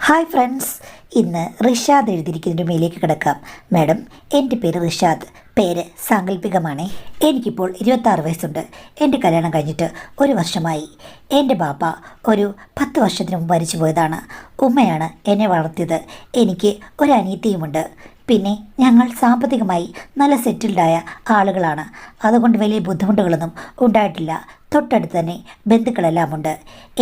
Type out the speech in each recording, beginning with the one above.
Hi friends, ഇന്ന് റിഷാദ് എഴുതിയിരിക്കുന്നതിൻ്റെ മേലേക്ക് കിടക്കാം. മാഡം, എൻ്റെ പേര് റിഷാദ്. പേര് സാങ്കല്പികമാണേ. എനിക്കിപ്പോൾ 26 വയസ്സുണ്ട്. എൻ്റെ കല്യാണം കഴിഞ്ഞിട്ട് 1 വർഷമായി. എൻ്റെ ബാപ്പ ഒരു 10 വർഷത്തിന് മുമ്പ് മരിച്ചു പോയതാണ്. ഉമ്മയാണ് എന്നെ വളർത്തിയത്. എനിക്ക് ഒരു അനിയത്തിയുമുണ്ട്. പിന്നെ ഞങ്ങൾ സാമ്പത്തികമായി നല്ല സെറ്റിൽഡായ ആളുകളാണ്. അതുകൊണ്ട് വലിയ ബുദ്ധിമുട്ടുകളൊന്നും ഉണ്ടായിട്ടില്ല. തൊട്ടടുത്ത് തന്നെ ബന്ധുക്കളെല്ലാമുണ്ട്.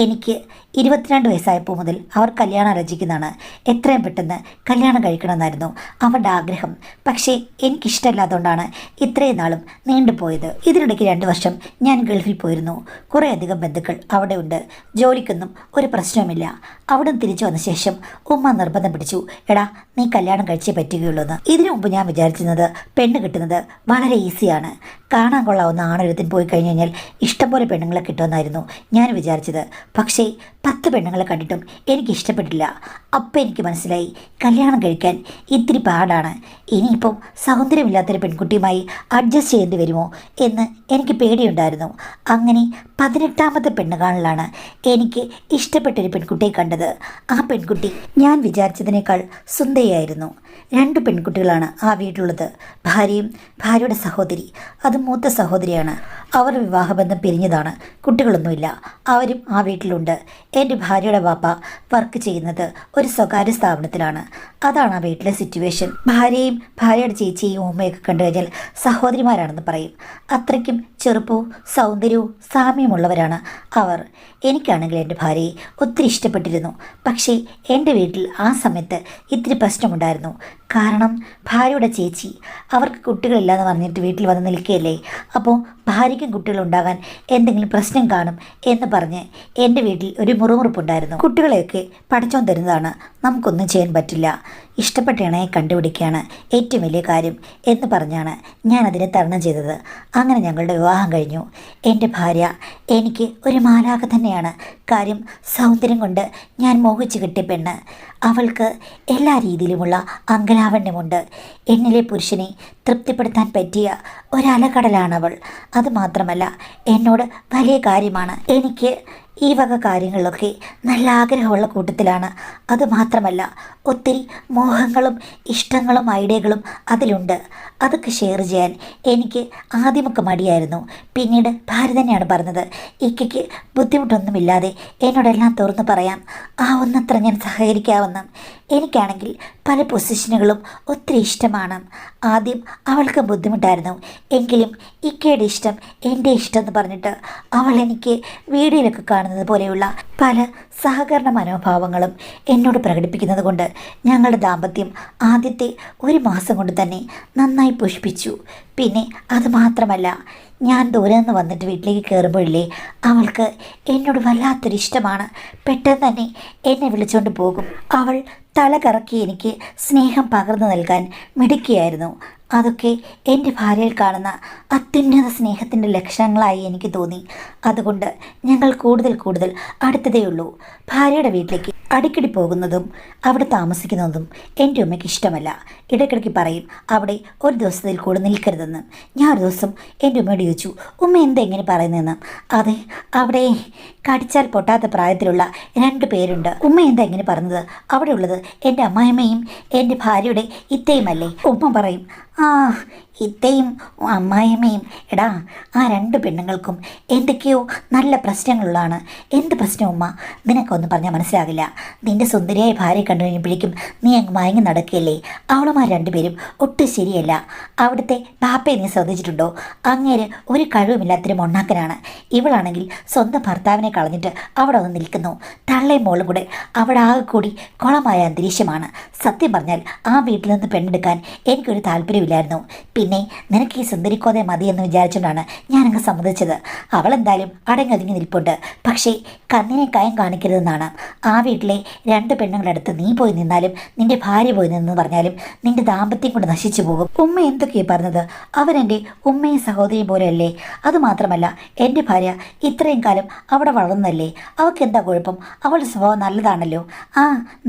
എനിക്ക് 22 വയസ്സായപ്പോൾ മുതൽ അവർ കല്യാണം ആലോചിക്കുന്നതാണ്. എത്രയും പെട്ടെന്ന് കല്യാണം കഴിക്കണമെന്നായിരുന്നു അവരുടെ ആഗ്രഹം. പക്ഷേ എനിക്കിഷ്ടമല്ലാത്തതുകൊണ്ടാണ് ഇത്രയും നാളും നീണ്ടുപോയത്. ഇതിനിടയ്ക്ക് 2 വർഷം ഞാൻ ഗൾഫിൽ പോയിരുന്നു. കുറേയധികം ബന്ധുക്കൾ അവിടെ ഉണ്ട്. ജോലിക്കൊന്നും ഒരു പ്രശ്നവുമില്ല. അവിടെ നിന്ന് തിരിച്ചു വന്ന ശേഷം ഉമ്മ നിർബന്ധം പിടിച്ചു, എടാ നീ കല്യാണം കഴിച്ചേ പറ്റുകയുള്ളൂ എന്ന്. ഇതിനു മുമ്പ് ഞാൻ വിചാരിച്ചിരുന്നത് പെണ്ണ് കിട്ടുന്നത് വളരെ ഈസിയാണ്. കാണാൻ കൊള്ളാവുന്ന ആണൊരുത്തിന് പോയി കഴിഞ്ഞ് കഴിഞ്ഞാൽ ഇഷ്ടംപോലെ പെണ്ണുങ്ങളെ കിട്ടുമെന്നായിരുന്നു ഞാൻ വിചാരിച്ചത്. പക്ഷേ 10 പെണ്ണുങ്ങളെ കണ്ടിട്ടും എനിക്ക് ഇഷ്ടപ്പെട്ടില്ല. അപ്പം എനിക്ക് മനസ്സിലായി, കല്യാണം കഴിക്കാൻ ഇത്തിരി പാടാണ്. ഇനിയിപ്പം സൗന്ദര്യമില്ലാത്തൊരു പെൺകുട്ടിയുമായി അഡ്ജസ്റ്റ് ചെയ്യേണ്ടി വരുമോ എന്ന് എനിക്ക് പേടിയുണ്ടായിരുന്നു. അങ്ങനെ 18ാമത്തെ പെണ്ണുകാണലാണ് എനിക്ക് ഇഷ്ടപ്പെട്ടൊരു പെൺകുട്ടിയെ കണ്ടത്. ആ പെൺകുട്ടി ഞാൻ വിചാരിച്ചതിനേക്കാൾ സുന്ദരിയായിരുന്നു. 2 പെൺകുട്ടികളാണ് ആ വീട്ടിലുള്ളത്. ഭാര്യയും ഭാര്യയുടെ സഹോദരി, അത് മൂത്ത സഹോദരിയാണ്. അവർ വിവാഹബന്ധം പിരിഞ്ഞതാണ്. കുട്ടികളൊന്നുമില്ല. അവരും ആ വീട്ടിലുണ്ട്. എൻ്റെ ഭാര്യയുടെ ബാപ്പ വർക്ക് ചെയ്യുന്നത് ഒരു സ്വകാര്യ സ്ഥാപനത്തിലാണ്. അതാണ് ആ വീട്ടിലെ സിറ്റുവേഷൻ. ഭാര്യയും ഭാര്യയുടെ ചേച്ചിയും ഉമ്മയൊക്കെ കണ്ടു കഴിഞ്ഞാൽ സഹോദരിമാരാണെന്ന് പറയും. അത്രയ്ക്കും ചെറുപ്പവും സൗന്ദര്യവും സാമ്യമുള്ളവരാണ് അവർ. എനിക്കാണെങ്കിൽ എൻ്റെ ഭാര്യയെ ഒത്തിരി ഇഷ്ടപ്പെട്ടിരുന്നു. പക്ഷേ എൻ്റെ വീട്ടിൽ ആ സമയത്ത് ഇത്തിരി പ്രശ്നമുണ്ടായിരുന്നു. കാരണം ഭാര്യയുടെ ചേച്ചി അവർക്ക് കുട്ടികളില്ലാന്ന് പറഞ്ഞിട്ട് വീട്ടിൽ വന്ന് നിൽക്കുകയല്ലേ. അപ്പോൾ ഭാര്യയ്ക്കും കുട്ടികളുണ്ടാകാൻ എന്തെങ്കിലും പ്രശ്നം കാണും എന്ന് പറഞ്ഞ് എൻ്റെ വീട്ടിൽ ഒരു മുറുമുറുപ്പുണ്ടായിരുന്നു. കുട്ടികളെയൊക്കെ പഠിച്ചോൻ തരുന്നതാണ്, നമുക്കൊന്നും ചെയ്യാൻ പറ്റില്ല. ഇഷ്ടപ്പെട്ട ഇണയെ കണ്ടുപിടിക്കുകയാണ് ഏറ്റവും വലിയ കാര്യം എന്ന് പറഞ്ഞാണ് ഞാൻ അതിനെ തരണം ചെയ്തത്. അങ്ങനെ ഞങ്ങളുടെ വിവാഹം കഴിഞ്ഞു. എൻ്റെ ഭാര്യ എനിക്ക് ഒരു മാലാഖ തന്നെയാണ്. കാര്യം സൗന്ദര്യം കൊണ്ട് ഞാൻ മോഹിച്ചു കിട്ടിയ പെണ്ണ്. അവൾക്ക് എല്ലാ രീതിയിലുമുള്ള അങ്കലാവണ്യമുണ്ട്. എന്നിലെ പുരുഷനെ തൃപ്തിപ്പെടുത്താൻ പറ്റിയ ഒരലകടലാണവൾ. അതുമാത്രമല്ല, എന്നോട് വലിയ കാര്യമാണ്. എനിക്ക് ഈ വക കാര്യങ്ങളിലൊക്കെ നല്ല ആഗ്രഹമുള്ള കൂട്ടത്തിലാണ്. അതുമാത്രമല്ല, ഒത്തിരി മോഹങ്ങളും ഇഷ്ടങ്ങളും ഐഡിയകളും അതിലുണ്ട്. അതൊക്കെ ഷെയർ ചെയ്യാൻ എനിക്ക് ആദ്യമൊക്കെ മടിയായിരുന്നു. പിന്നീട് ഭാര്യ തന്നെയാണ് പറഞ്ഞത്, ഇക്കയ്ക്ക് ബുദ്ധിമുട്ടൊന്നുമില്ലാതെ എന്നോടെല്ലാം തുറന്നു പറയാം, ആവുന്നത്ര ഞാൻ സഹകരിക്കാമെന്ന്. എനിക്കാണെങ്കിൽ പല പൊസിഷനുകളും ഒത്തിരി ഇഷ്ടമാണ്. ആദ്യം അവൾക്ക് ബുദ്ധിമുട്ടായിരുന്നു. എങ്കിലും ഇക്കയുടെ ഇഷ്ടം എൻ്റെ ഇഷ്ടം എന്ന് പറഞ്ഞിട്ട് അവൾ എനിക്ക് വീഡിയോയിലൊക്കെ കാണുന്നത് പോലെയുള്ള പല സഹകരണ മനോഭാവങ്ങളും എന്നോട് പ്രകടിപ്പിക്കുന്നത് കൊണ്ട് ഞങ്ങളുടെ ദാമ്പത്യം ആദ്യത്തെ 1 മാസം കൊണ്ട് തന്നെ നന്നായി പുഷ്പിച്ചു. പിന്നെ അതുമാത്രമല്ല, ഞാൻ ദൂരെ നിന്ന് വന്നിട്ട് വീട്ടിലേക്ക് കയറുമ്പോഴില്ലേ അവൾക്ക് എന്നോട് വല്ലാത്തൊരു ഇഷ്ടമാണ്. പെട്ടെന്ന് തന്നെ എന്നെ വിളിച്ചുകൊണ്ട് പോകും. അവൾ തല കറക്കി എനിക്ക് സ്നേഹം പകർന്നു നൽകാൻ മിടുക്കിയായിരുന്നു. അതൊക്കെ എൻ്റെ ഭാര്യയിൽ കാണുന്ന അത്യുന്നത സ്നേഹത്തിൻ്റെ ലക്ഷണങ്ങളായി എനിക്ക് തോന്നി. അതുകൊണ്ട് ഞങ്ങൾ കൂടുതൽ അടുത്തതേയുള്ളൂ. ഭാര്യയുടെ വീട്ടിലേക്ക് അടിക്കടി പോകുന്നതും അവിടെ താമസിക്കുന്നതും എൻ്റെ ഉമ്മയ്ക്ക് ഇഷ്ടമല്ല. ഇടയ്ക്കിടയ്ക്ക് പറയും അവിടെ ഒരു ദിവസത്തിൽ കൂടെ നിൽക്കരുതെന്ന്. ഞാൻ ഒരു ദിവസം എൻ്റെ ഉമ്മയോട് ചോദിച്ചു, ഉമ്മ എന്താ എങ്ങനെ പറയുന്നതെന്ന്. അതെ, അവിടെ കടിച്ചാൽ പൊട്ടാത്ത പ്രായത്തിലുള്ള 2 പേരുണ്ട്. ഉമ്മ എന്താ എങ്ങനെ പറഞ്ഞത്? അവിടെ ഉള്ളത് എൻ്റെ അമ്മായിമ്മയും എൻ്റെ ഭാര്യയുടെ ഇത്തയുമല്ലേ? ഉമ്മ പറയും, ആ ഇത്തയും അമ്മായിമ്മയും. എടാ, ആ 2 പെണ്ണുങ്ങൾക്കും എന്തൊക്കെയോ നല്ല പ്രശ്നങ്ങളുള്ളതാണ്. എന്ത് പ്രശ്നം ഉമ്മ? നിനക്കൊന്നും പറഞ്ഞാൽ മനസ്സിലാകില്ല. നിൻ്റെ സുന്ദരിയായ ഭാര്യയെ കണ്ടു കഴിഞ്ഞപ്പോഴേക്കും നീ അങ്ങ് മയങ്ങി നടക്കുകയല്ലേ. അവളുമാർ 2 പേരും ഒട്ടും ശരിയല്ല. അവിടുത്തെ ബാപ്പയെ നീ ശ്രദ്ധിച്ചിട്ടുണ്ടോ? അങ്ങേര് ഒരു കഴിവുമില്ലാത്തൊരു മൊണ്ണാക്കനാണ്. ഇവളാണെങ്കിൽ സ്വന്തം ഭർത്താവിനെ കളഞ്ഞിട്ട് അവിടെ വന്ന് നിൽക്കുന്നു. തള്ളയും മോളും കൂടെ അവിടെ ആകെ കൂടി കുളമായ അന്തരീക്ഷമാണ്. സത്യം പറഞ്ഞാൽ ആ വീട്ടിൽ നിന്ന് പെണ്ണെടുക്കാൻ എനിക്കൊരു താല്പര്യമില്ലായിരുന്നു. പിന്നെ നിനക്ക് ഈ സുന്ദരിക്കോതെ മതിയെന്ന് വിചാരിച്ചുകൊണ്ടാണ് ഞാനങ്ങ് സമ്മതിച്ചത്. അവളെന്തായാലും അടങ്ങൊതുങ്ങി നിൽപ്പുണ്ട്. പക്ഷേ കണ്ണിനെ കയം കാണിക്കരുതെന്നാണ്. ആ വീട്ടിലെ 2 പെണ്ണുങ്ങളുടെ അടുത്ത് നീ പോയി നിന്നാലും നിൻ്റെ ഭാര്യ പോയി നിന്നെന്ന് പറഞ്ഞാലും നിൻ്റെ ദാമ്പത്യം കൊണ്ട് നശിച്ചു പോകും. ഉമ്മ എന്തൊക്കെയാണ് പറഞ്ഞത്? അവരെൻ്റെ ഉമ്മയും സഹോദരിയും പോലെയല്ലേ? അതുമാത്രമല്ല, എൻ്റെ ഭാര്യ ഇത്രയും കാലം അവിടെ വളർന്നല്ലേ. അവൾക്ക് എന്താ കുഴപ്പം? അവളുടെ സ്വഭാവം നല്ലതാണല്ലോ. ആ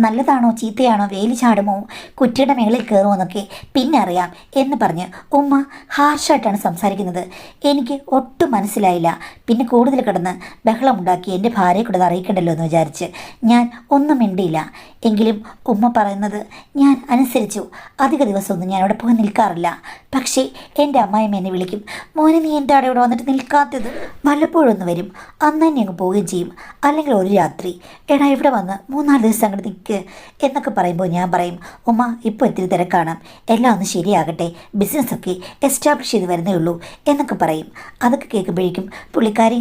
നല്ലതാണോ ചീത്തയാണോ, വേലി ചാടുമോ, കുറ്റിയുടെ മേളിൽ കയറുമോ എന്നൊക്കെ പിന്നെ അറിയാം എന്ന് പറഞ്ഞ് ഉമ്മ ഹാർഷായിട്ടാണ് സംസാരിക്കുന്നത്. എനിക്ക് ഒട്ടും മനസ്സിലായില്ല. പിന്നെ കൂടുതൽ കിടന്ന് ബഹളമുണ്ടാക്കി എൻ്റെ ഭാര്യയെ കൂടെ അറിയിക്കണ്ടല്ലോ എന്ന് വിചാരിച്ച് ഞാൻ ഒന്നും മിണ്ടിയില്ല. എങ്കിലും ഉമ്മ പറയുന്നത് ഞാൻ അനുസരിച്ചു. അധിക ദിവസമൊന്നും ഞാൻ അവിടെ പോയി നിൽക്കാറില്ല. പക്ഷേ എൻ്റെ അമ്മായിമ്മ എന്നെ വിളിക്കും, മോനെ നീ എന്താണ് ഇവിടെ വന്നിട്ട് നിൽക്കാത്തത്? വല്ലപ്പോഴൊന്ന് വരും, അന്ന് തന്നെ അങ്ങ് പോവുകയും ചെയ്യും. അല്ലെങ്കിൽ ഒരു രാത്രി എടാ ഇവിടെ വന്ന് 3-4 ദിവസം അങ്ങോട്ട് നിൽക്ക് എന്നൊക്കെ പറയുമ്പോൾ ഞാൻ പറയും, ഉമ്മ ഇപ്പോൾ ഇത്തിരി തിരക്കാണ്, എല്ലാം ഒന്ന് ശരിയാകട്ടെ, ബിസിനസ്സൊക്കെ എസ്റ്റാബ്ലിഷ് ചെയ്ത് വരുന്നേ ഉള്ളൂ എന്നൊക്കെ പറയും. അതൊക്കെ കേൾക്കുമ്പോഴേക്കും പുള്ളിക്കാരി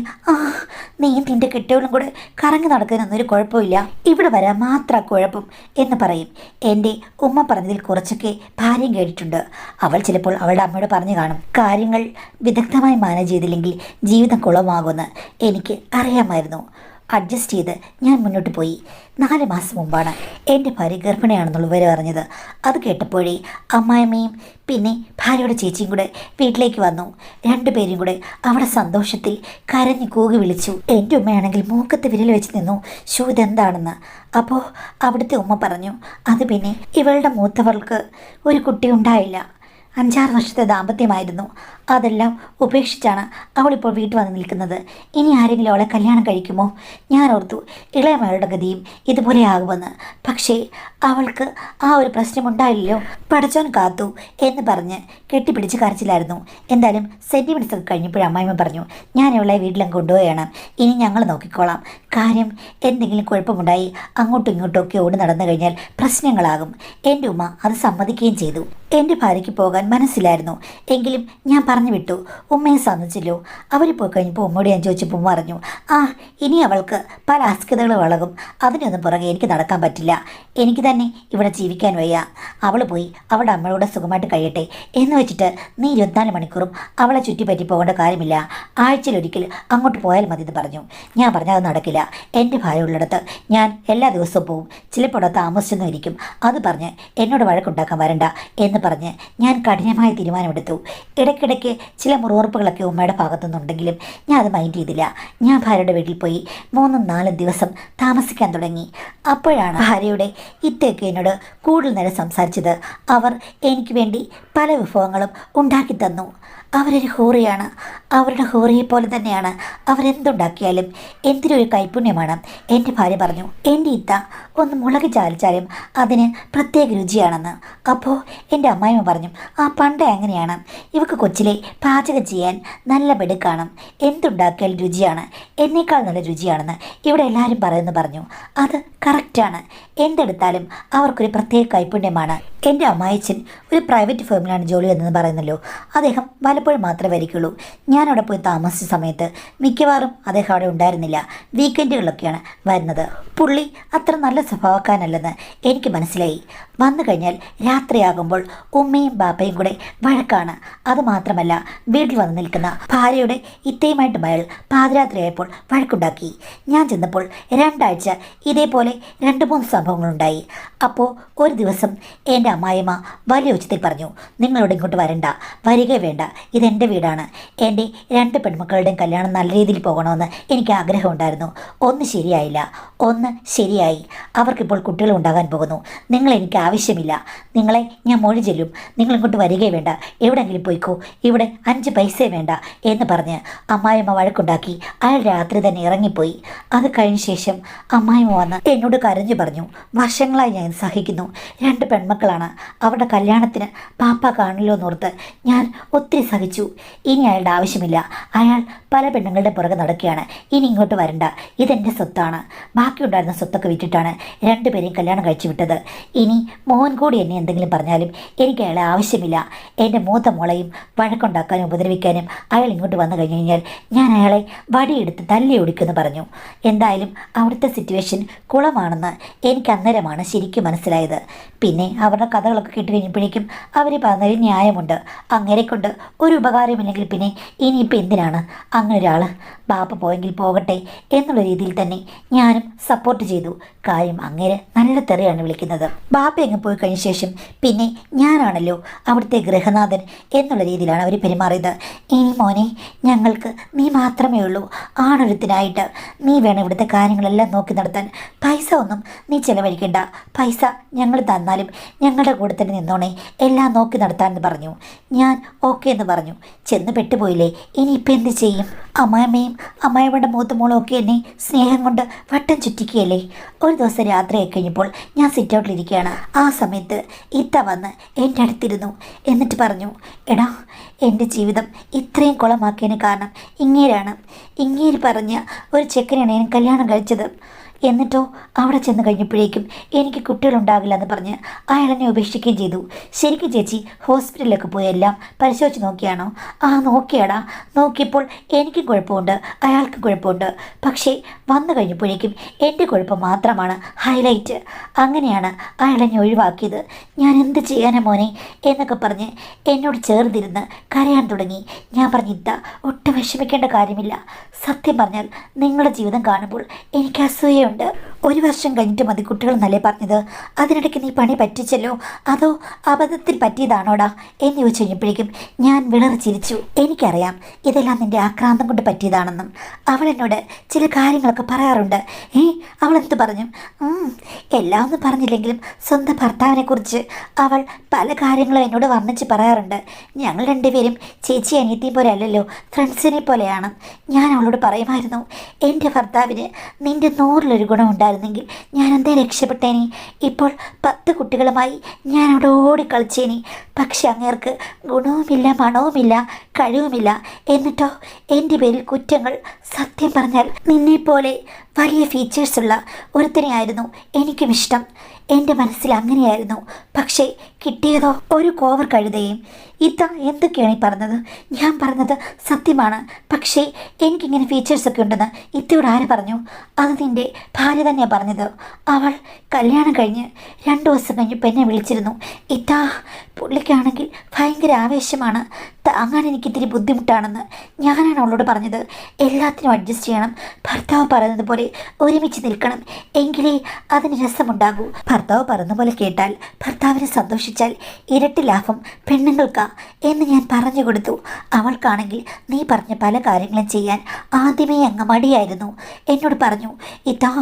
നീ നിൻ്റെ കെട്ടിയവളും കൂടെ കറങ്ങി നടക്കുന്നൊരു കുഴപ്പമില്ല, ഇവിടെ വരാൻ മാത്രം കുഴപ്പം എന്ന് പറയും. എൻ്റെ ഉമ്മ പറഞ്ഞതിൽ കുറച്ചൊക്കെ ഭാര്യം കേട്ടിട്ടുണ്ട്. അവൾ ചിലപ്പോൾ അവളുടെ അമ്മയോട് പറഞ്ഞു കാണും, കാര്യങ്ങൾ വിദഗ്ധമായി മാനേജ് ചെയ്തില്ലെങ്കിൽ ജീവിതം കുളമാകുമെന്ന് എനിക്ക് അറിയാമായിരുന്നു. അഡ്ജസ്റ്റ് ചെയ്ത് ഞാൻ മുന്നോട്ട് പോയി. 4 മാസം മുമ്പാണ് എൻ്റെ ഭാര്യ ഗർഭിണിയാണെന്നുള്ള വിവരം അറിഞ്ഞത്. അത് കേട്ടപ്പോഴേ അമ്മായിമ്മയും പിന്നെ ഭാര്യയുടെ ചേച്ചിയും കൂടെ വീട്ടിലേക്ക് വന്നു. 2 പേരും കൂടെ അവിടെ സന്തോഷത്തിൽ കരഞ്ഞു കൂകി വിളിച്ചു. എൻ്റെ ഉമ്മയാണെങ്കിൽ മൂക്കത്ത് വിരൽ വെച്ച് നിന്നു, ഷൂ ഇതെന്താണെന്ന്. അപ്പോൾ അവിടുത്തെ ഉമ്മ പറഞ്ഞു, അത് പിന്നെ ഇവളുടെ മൂത്തവൾക്ക് ഒരു കുട്ടി ഉണ്ടായില്ല, 5-6 വർഷത്തെ ദാമ്പത്യമായിരുന്നു. അതെല്ലാം ഉപേക്ഷിച്ചാണ് അവളിപ്പോൾ വീട്ടിൽ വന്ന് നിൽക്കുന്നത്. ഇനി ആരെങ്കിലും അവളെ കല്യാണം കഴിക്കുമോ? ഞാൻ ഓർത്തു ഇളയമകളുടെ ഗതിയും ഇതുപോലെ ആകുമെന്ന്. പക്ഷേ അവൾക്ക് ആ ഒരു പ്രശ്നമുണ്ടായില്ലല്ലോ, പടച്ചോൻ കാത്തു എന്ന് പറഞ്ഞ് കെട്ടിപ്പിടിച്ച് കരച്ചിലായിരുന്നു. എന്തായാലും സെൻറ്റിമെൻറ്റ്സ് ഒക്കെ കഴിഞ്ഞപ്പോൾ അമ്മായിമ്മ പറഞ്ഞു, ഞാൻ അവളെ വീട്ടിലും കൊണ്ടുപോയാണ്, ഇനി ഞങ്ങൾ നോക്കിക്കോളാം. കാര്യം എന്തെങ്കിലും കുഴപ്പമുണ്ടായി അങ്ങോട്ടും ഇങ്ങോട്ടും ഒക്കെ ഓടി നടന്നു കഴിഞ്ഞാൽ പ്രശ്നങ്ങളാകും. എൻ്റെ ഉമ്മ അത് സമ്മതിക്കുകയും ചെയ്തു. എൻ്റെ ഭാര്യയ്ക്ക് പോകാൻ മനസ്സിലായിരുന്നു, എങ്കിലും ഞാൻ പറഞ്ഞു വിട്ടു. ഉമ്മയെ സമ്മതിച്ചല്ലോ. അവർ പോയി കഴിഞ്ഞപ്പോൾ ഉമ്മയോട് ഞാൻ ചോദിച്ചപ്പോൾ ഉമ്മ പറഞ്ഞു, ഇനി അവൾക്ക് പല അസ്കിതകൾ വളകും, അതിനൊന്നും പുറകെ എനിക്ക് നടക്കാൻ പറ്റില്ല, എനിക്ക് തന്നെ ഇവിടെ ജീവിക്കാൻ വയ്യ. അവൾ പോയി അവളുടെ അമ്മയോട് സുഖമായിട്ട് കഴിയട്ടെ എന്ന് വെച്ചിട്ട് നീ 24 മണിക്കൂറും അവളെ ചുറ്റിപ്പറ്റി പോകേണ്ട കാര്യമില്ല, ആഴ്ചയിലൊരിക്കൽ അങ്ങോട്ട് പോയാൽ മതി എന്ന് പറഞ്ഞു. ഞാൻ പറഞ്ഞാൽ അത് നടക്കില്ല, എൻ്റെ ഭാര്യ ഉള്ളിടത്ത് ഞാൻ എല്ലാ ദിവസവും പോവും, ചിലപ്പോൾ അവിടെ താമസിച്ചെന്നും ഇരിക്കും, അത് പറഞ്ഞ് എന്നോട് വഴക്കുണ്ടാക്കാൻ വരണ്ട എന്ന് പറഞ്ഞ് ഞാൻ കഠിനമായ തീരുമാനമെടുത്തു. ഇടയ്ക്കിടയ്ക്ക് ചില മുറിവുറപ്പുകളൊക്കെ ഉമ്മയുടെ ഭാഗത്തുനിന്നുണ്ടെങ്കിലും ഞാൻ അത് മൈൻഡ് ചെയ്തില്ല. ഞാൻ ഭാര്യയുടെ വീട്ടിൽ പോയി 3-4 ദിവസം താമസിക്കാൻ തുടങ്ങി. അപ്പോഴാണ് ഭാര്യയുടെ ഇത്തയൊക്കെ എന്നോട് കൂടുതൽ നേരം സംസാരിച്ചത്. അവർ എനിക്ക് വേണ്ടി പല വിഭവങ്ങളും ഉണ്ടാക്കി തന്നു. അവരൊരു ഹൂറിയാണ്, അവരുടെ ഹൂറിയെ പോലെ തന്നെയാണ് അവരെന്തുണ്ടാക്കിയാലും. എന്തിനൊരു കൈപുണ്യമാണ്. എൻ്റെ ഭാര്യ പറഞ്ഞു, എൻ്റെ ഇത്ത ഒന്ന് മുളക് ചാലിച്ചാലും അതിന് പ്രത്യേക രുചിയാണെന്ന്. അപ്പോൾ എൻ്റെ അമ്മായിമ്മ പറഞ്ഞു, പണ്ടേ അങ്ങനെയാണ്, ഇവക്ക് കൊച്ചിലെ പാചകം ചെയ്യാൻ നല്ല മിടുക്കാണ്, എന്തുണ്ടാക്കിയാലും രുചിയാണ്, എന്നേക്കാൾ നല്ല രുചിയാണെന്ന് ഇവിടെ എല്ലാവരും പറയുന്നു പറഞ്ഞു. അത് കറക്റ്റാണ്, എന്തെടുത്താലും അവർക്കൊരു പ്രത്യേക കൈപുണ്യമാണ്. എൻ്റെ അമ്മായിച്ചൻ ഒരു പ്രൈവറ്റ് ഫേമിലാണ് ജോലി ചെയ്യുന്നതെന്ന് പറയുന്നല്ലോ, അദ്ദേഹം വല്ലപ്പോഴും മാത്രമേ വരികയുള്ളൂ. ഞാനവിടെ പോയി താമസിച്ച സമയത്ത് മിക്കവാറും അദ്ദേഹം അവിടെ ഉണ്ടായിരുന്നില്ല, വീക്കെൻഡുകളിലൊക്കെയാണ് വരുന്നത്. പുള്ളി അത്ര നല്ല സ്വഭാവക്കാരനല്ലെന്ന് എനിക്ക് മനസ്സിലായി. വന്നു കഴിഞ്ഞാൽ രാത്രിയാകുമ്പോൾ ഉമ്മയും ബാപ്പയും കൂടെ വഴക്കാണ്. അതുമാത്രമല്ല, വീട്ടിൽ വന്ന് നിൽക്കുന്ന ഭാര്യയുടെ ഇത്തയുമായിട്ട് അയാൾ പാതിരാത്രിയായപ്പോൾ വഴക്കുണ്ടാക്കി. ഞാൻ ചെന്നപ്പോൾ 2 ആഴ്ച ഇതേപോലെ 2-3 സംഭവങ്ങളുണ്ടായി. അപ്പോൾ ഒരു ദിവസം എൻ്റെ അമ്മായിമ്മ വലിയ ഉച്ചത്തിൽ പറഞ്ഞു, നിങ്ങളിവിടെ ഇങ്ങോട്ട് വരണ്ട, വരിക വേണ്ട, ഇതെൻ്റെ വീടാണ്. എൻ്റെ 2 പെൺമക്കളുടെയും കല്യാണം നല്ല രീതിയിൽ പോകണമെന്ന് എനിക്ക് ആഗ്രഹമുണ്ടായിരുന്നു. ഒന്ന് ശരിയായില്ല, ഒന്ന് ശരിയായി. അവർക്കിപ്പോൾ കുട്ടികൾ ഉണ്ടാകാൻ പോകുന്നു. നിങ്ങൾ എനിക്ക് ആവശ്യമില്ല, നിങ്ങളെ ഞാൻ മൊഴി ചെല്ലും, നിങ്ങളിങ്ങോട്ട് വരികയേ വേണ്ട, എവിടെയെങ്കിലും പോയിക്കോ, ഇവിടെ 5 പൈസയെ വേണ്ട എന്ന് പറഞ്ഞ് അമ്മായിമ്മ വഴക്കുണ്ടാക്കി അയാൾ രാത്രി തന്നെ ഇറങ്ങിപ്പോയി. അത് കഴിഞ്ഞ ശേഷം അമ്മായിമ്മ വന്ന് എന്നോട് കരഞ്ഞു പറഞ്ഞു, വർഷങ്ങളായി ഞാൻ സഹിക്കുന്നു, 2 പെൺമക്കളാണ്, അവരുടെ കല്യാണത്തിന് പാപ്പ കാണില്ലോ എന്നോർത്ത് ഞാൻ ഒത്തിരി സഹിച്ചു. ഇനി അയാളുടെ ആവശ്യമില്ല, അയാൾ പല പെണ്ണുങ്ങളുടെ പുറകെ നടക്കുകയാണ്, ഇനി ഇങ്ങോട്ട് വരണ്ട, ഇതെൻ്റെ സ്വത്താണ്. ബാക്കിയുണ്ടായിരുന്ന സ്വത്തൊക്കെ വിറ്റിട്ടാണ് 2 പേരെയും കല്യാണം കഴിച്ചു വിട്ടത്. ഇനി മോൻ കൂടി എന്നെ എന്തെങ്കിലും പറഞ്ഞാലും എനിക്ക് അയാളെ ആവശ്യമില്ല. എൻ്റെ മൂത്ത മോളെയും വഴക്കുണ്ടാക്കാനും ഉപദ്രവിക്കാനും അയാൾ ഇങ്ങോട്ട് വന്നു കഴിഞ്ഞു കഴിഞ്ഞാൽ ഞാൻ അയാളെ വടിയെടുത്ത് തല്ലി ഓടിക്കുമെന്ന് പറഞ്ഞു. എന്തായാലും അവിടുത്തെ സിറ്റുവേഷൻ കുളമാണെന്ന് എനിക്ക് അന്നേരമാണ് ശരിക്കും മനസ്സിലായത്. പിന്നെ അവരുടെ കഥകളൊക്കെ കേട്ട് കഴിഞ്ഞപ്പോഴേക്കും അവർ പറഞ്ഞൊരു ന്യായമുണ്ട്. അങ്ങനെ കൊണ്ട് ഒരു ഉപകാരമില്ലെങ്കിൽ പിന്നെ ഇനിയിപ്പോൾ എന്തിനാണ് അങ്ങനെ ഒരാൾ? ബാപ്പ പോയെങ്കിൽ പോകട്ടെ എന്നുള്ള രീതിയിൽ തന്നെ ഞാനും സപ്പോർട്ട് ചെയ്തു. കാര്യം അങ്ങേര് നല്ല തെറിയാണ് വിളിക്കുന്നത്. ബാപ്പ അങ്ങ് പോയി കഴിഞ്ഞ ശേഷം പിന്നെ ഞാനാണല്ലോ അവിടുത്തെ ഗൃഹനാഥൻ എന്നുള്ള രീതിയിലാണ് അവർ പെരുമാറിയത്. ഇനി മോനെ, ഞങ്ങൾക്ക് നീ മാത്രമേ ഉള്ളൂ, ആണൊരുത്തിനായിട്ട് നീ വേണം ഇവിടുത്തെ കാര്യങ്ങളെല്ലാം നോക്കി നടത്താൻ. പൈസ ഒന്നും നീ ചിലവഴിക്കേണ്ട, പൈസ ഞങ്ങൾ തന്നാലും ഞങ്ങൾ ഞങ്ങളുടെ കൂടെ തന്നെ നിന്നോണേ, എല്ലാം നോക്കി നടത്താമെന്ന് പറഞ്ഞു. ഞാൻ ഓക്കെ എന്ന് പറഞ്ഞു. ചെന്ന് പെട്ടുപോയില്ലേ, ഇനിയിപ്പോൾ എന്ത് ചെയ്യും? അമ്മായിമ്മയും അമ്മായിമ്മയുടെ മൂത്ത മോളും ഒക്കെ എന്നെ സ്നേഹം കൊണ്ട് വട്ടം ചുറ്റിക്കുകയല്ലേ. ഒരു ദിവസം രാത്രിയായി കഴിഞ്ഞപ്പോൾ ഞാൻ സിറ്റ് ഔട്ടിലിരിക്കുകയാണ്. ആ സമയത്ത് ഇത്ത വന്ന് എൻ്റെ അടുത്തിരുന്നു. എന്നിട്ട് പറഞ്ഞു, എടാ, എൻ്റെ ജീവിതം ഇത്രയും കുളമാക്കിയതിന് കാരണം ഇങ്ങേരാണ്. ഇങ്ങേര് പറഞ്ഞ ഒരു ചെക്കനെയാണ് ഞാൻ കല്യാണം കഴിച്ചത്. എന്നിട്ടോ അവിടെ ചെന്ന് കഴിഞ്ഞപ്പോഴേക്കും എനിക്ക് കുട്ടികളുണ്ടാകില്ല എന്ന് പറഞ്ഞ് അയാളെന്നെ ഉപേക്ഷിക്കുകയും ചെയ്തു. ശരിക്കും ചേച്ചി ഹോസ്പിറ്റലിലൊക്കെ പോയി എല്ലാം പരിശോധിച്ച് നോക്കിയാണോ? ആ നോക്കിയാടാ. നോക്കിയപ്പോൾ എനിക്കും കുഴപ്പമുണ്ട്, അയാൾക്കും കുഴപ്പമുണ്ട്. പക്ഷേ വന്നു കഴിഞ്ഞപ്പോഴേക്കും എൻ്റെ കുഴപ്പം മാത്രമാണ് ഹൈലൈറ്റ്. അങ്ങനെയാണ് അയാളെന്നെ ഒഴിവാക്കിയത്. ഞാൻ എന്ത് ചെയ്യാനാ മോനെ എന്നൊക്കെ പറഞ്ഞ് എന്നോട് ചേർന്നിരുന്ന് കരയാൻ തുടങ്ങി. ഞാൻ പറഞ്ഞിത്ത, ഒട്ടും വിഷമിക്കേണ്ട കാര്യമില്ല. സത്യം പറഞ്ഞാൽ നിങ്ങളുടെ ജീവിതം കാണുമ്പോൾ എനിക്ക് അസൂയ. ഒരു വർഷം കഴിഞ്ഞിട്ട് മതി കുട്ടികൾ എന്നല്ലേ പറഞ്ഞത്? അതിനിടയ്ക്ക് നീ പണി പറ്റിച്ചല്ലോ, അതോ അബദ്ധത്തിൽ പറ്റിയതാണോടാ എന്ന് ചോദിച്ചു കഴിഞ്ഞപ്പോഴേക്കും ഞാൻ വിളറി ചിരിച്ചു. എനിക്കറിയാം ഇതെല്ലാം നിന്റെ ആക്രാന്തം കൊണ്ട് പറ്റിയതാണെന്നും. അവൾ എന്നോട് ചില കാര്യങ്ങളൊക്കെ പറയാറുണ്ട്. അവൾ എന്ത് പറഞ്ഞു? എല്ലാം ഒന്നും പറഞ്ഞില്ലെങ്കിലും സ്വന്തം ഭർത്താവിനെക്കുറിച്ച് അവൾ പല കാര്യങ്ങളും എന്നോട് വർണ്ണിച്ച് പറയാറുണ്ട്. ഞങ്ങൾ രണ്ടുപേരും ചേച്ചി അനിയത്തിയും പോലെ അല്ലല്ലോ, ഫ്രണ്ട്സിനെ പോലെയാണ്. ഞാൻ അവളോട് പറയുമായിരുന്നു, എൻ്റെ ഭർത്താവിന് നിൻ്റെ 100 ഗുണമുണ്ടായിരുന്നെങ്കിൽ ഞാൻ എന്തേ രക്ഷപ്പെട്ടേനെ. ഇപ്പോൾ 10 കുട്ടികളുമായി ഞാൻ അവിടെ ഓടിക്കളിച്ചേനെ. പക്ഷെ അങ്ങേർക്ക് ഗുണവുമില്ല, മണവുമില്ല, കഴിവുമില്ല. എന്നിട്ടോ എൻ്റെ പേരിൽ കുറ്റങ്ങൾ. സത്യം പറഞ്ഞാൽ നിന്നെപ്പോലെ വലിയ ഫീച്ചേഴ്സുള്ള ഒരുത്തനെയായിരുന്നു എനിക്കും ഇഷ്ടം. എൻ്റെ മനസ്സിൽ അങ്ങനെയായിരുന്നു. പക്ഷേ കിട്ടിയതോ ഒരു കോവർ കഴുതയും. ഇത്ത എന്തൊക്കെയാണ് ഈ പറഞ്ഞത്? ഞാൻ പറഞ്ഞത് സത്യമാണ്. പക്ഷേ എനിക്കിങ്ങനെ ഫീച്ചേഴ്സൊക്കെ ഉണ്ടെന്ന് ഇത്തയോട് ആര് പറഞ്ഞു? അത് നിൻ്റെ ഭാര്യ തന്നെയാണ് പറഞ്ഞത്. അവൾ കല്യാണം കഴിഞ്ഞ് 2 ദിവസം കഴിഞ്ഞപ്പോൾ എന്നെ വിളിച്ചിരുന്നു. ഇത്താ, പുള്ളിക്കാണെങ്കിൽ ഭയങ്കര ആവേശമാണ്, താങ്ങാൻ എനിക്കിത്തിരി ബുദ്ധിമുട്ടാണെന്ന്. ഞാനാണ് അവളോട് പറഞ്ഞത്, എല്ലാത്തിനും അഡ്ജസ്റ്റ് ചെയ്യണം, ഭർത്താവ് പറയുന്നത് പോലെ ഒരുമിച്ച് നിൽക്കണം, എങ്കിലേ അതിന് രസമുണ്ടാകൂ. ഭർത്താവ് പറയുന്ന പോലെ കേട്ടാൽ, ഭർത്താവിനെ സന്തോഷിച്ചാൽ ഇരട്ടി ലാഭം പെണ്ണുങ്ങൾക്കാ എന്ന് ഞാൻ പറഞ്ഞു കൊടുത്തു. അവൾക്കാണെങ്കിൽ നീ പറഞ്ഞ പല കാര്യങ്ങളും ചെയ്യാൻ ആദ്യമേ അങ്ങ് മടിയായിരുന്നു. എന്നോട് പറഞ്ഞു, ഇതാ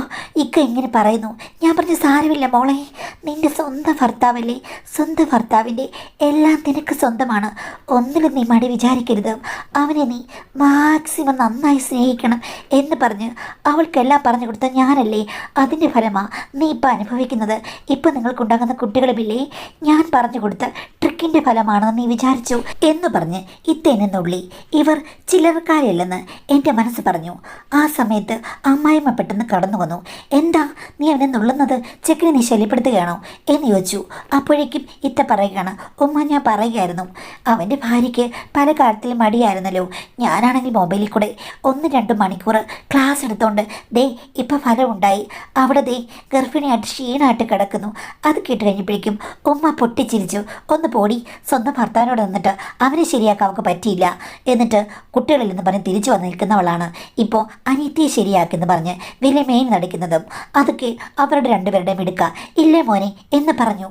ഇക്ക ഇങ്ങനെ പറയുന്നു. ഞാൻ പറഞ്ഞു, സാരമില്ല മോളെ, നിൻ്റെ സ്വന്തം ഭർത്താവല്ലേ, സ്വന്തം ഭർത്താവിൻ്റെ എല്ലാം നിനക്ക് സ്വന്തമാണ്. ഒന്നിലും നീ മടി വിചാരിക്കരുത്. അവനെ നീ മാക്സിമം നന്നായി സ്നേഹിക്കണം എന്ന് പറഞ്ഞ് അവൾക്കെല്ലാം പറഞ്ഞു കൊടുത്ത ഞാനല്ലേ. അതിൻ്റെ ഫലമാണ് നീ ഇപ്പം അനുഭവിക്കുന്നത്. ഇപ്പം നിങ്ങൾക്കുണ്ടാകുന്ന കുട്ടികളുമില്ലേ, ഞാൻ പറഞ്ഞു കൊടുത്ത ട്രിക്കിൻ്റെ ഫലമാണെന്ന് നീ വിചാരിച്ചു എന്ന് പറഞ്ഞ് ഇത്തേനെ നുള്ളി. ഇവർ ചിലർക്കാരല്ലെന്ന് എൻ്റെ മനസ്സ് പറഞ്ഞു. ആ സമയത്ത് അമ്മായിമ്മ പെട്ടെന്ന് കടന്നു വന്നു. എന്താ നീ അവനെ നുള്ളുന്നത്? ചെക്കനെ നീ ശല്യപ്പെടുത്തുകയാണോ എന്ന് ചോദിച്ചു. അപ്പോഴേക്കും ഇത്ത പറയുകയാണ്, ഉമ്മ ഞാൻ പറയുകയായിരുന്നു, അവൻ്റെ ഭാര്യയ്ക്ക് പല കാര്യത്തിലും മടിയായിരുന്നല്ലോ. ഞാനാണെങ്കിൽ മൊബൈലിൽ കൂടെ 1-2 മണിക്കൂർ ക്ലാസ് എടുത്തോണ്ട് ദേ ഇപ്പം ഫലമുണ്ടായി. അവിടെ ദേ ഗർഭിണിയായിട്ട് ക്ഷീണമായിട്ട് കിടക്കുന്നു. അത് കേട്ട് കഴിഞ്ഞപ്പോഴേക്കും ഉമ്മ പൊട്ടിച്ചിരിച്ചു. ഒന്ന് പോടി, സ്വന്തം ഭർത്താവിനോട് നിന്നിട്ട് അവനെ ശരിയാക്കാൻ അവൾക്ക് പറ്റിയില്ല. എന്നിട്ട് കുട്ടികളിൽ നിന്ന് പറഞ്ഞ് തിരിച്ചു വന്ന് നിൽക്കുന്നവളാണ് ഇപ്പോൾ അനിയത്തിയെ ശരിയാക്കിയെന്ന് പറഞ്ഞ് വലിയ മെയിൻ നടിക്കുന്നതും. അതൊക്കെ അവരുടെ രണ്ടുപേരുടെയും എടുക്ക. ഇല്ലേ മോനെ എന്ന് പറഞ്ഞു.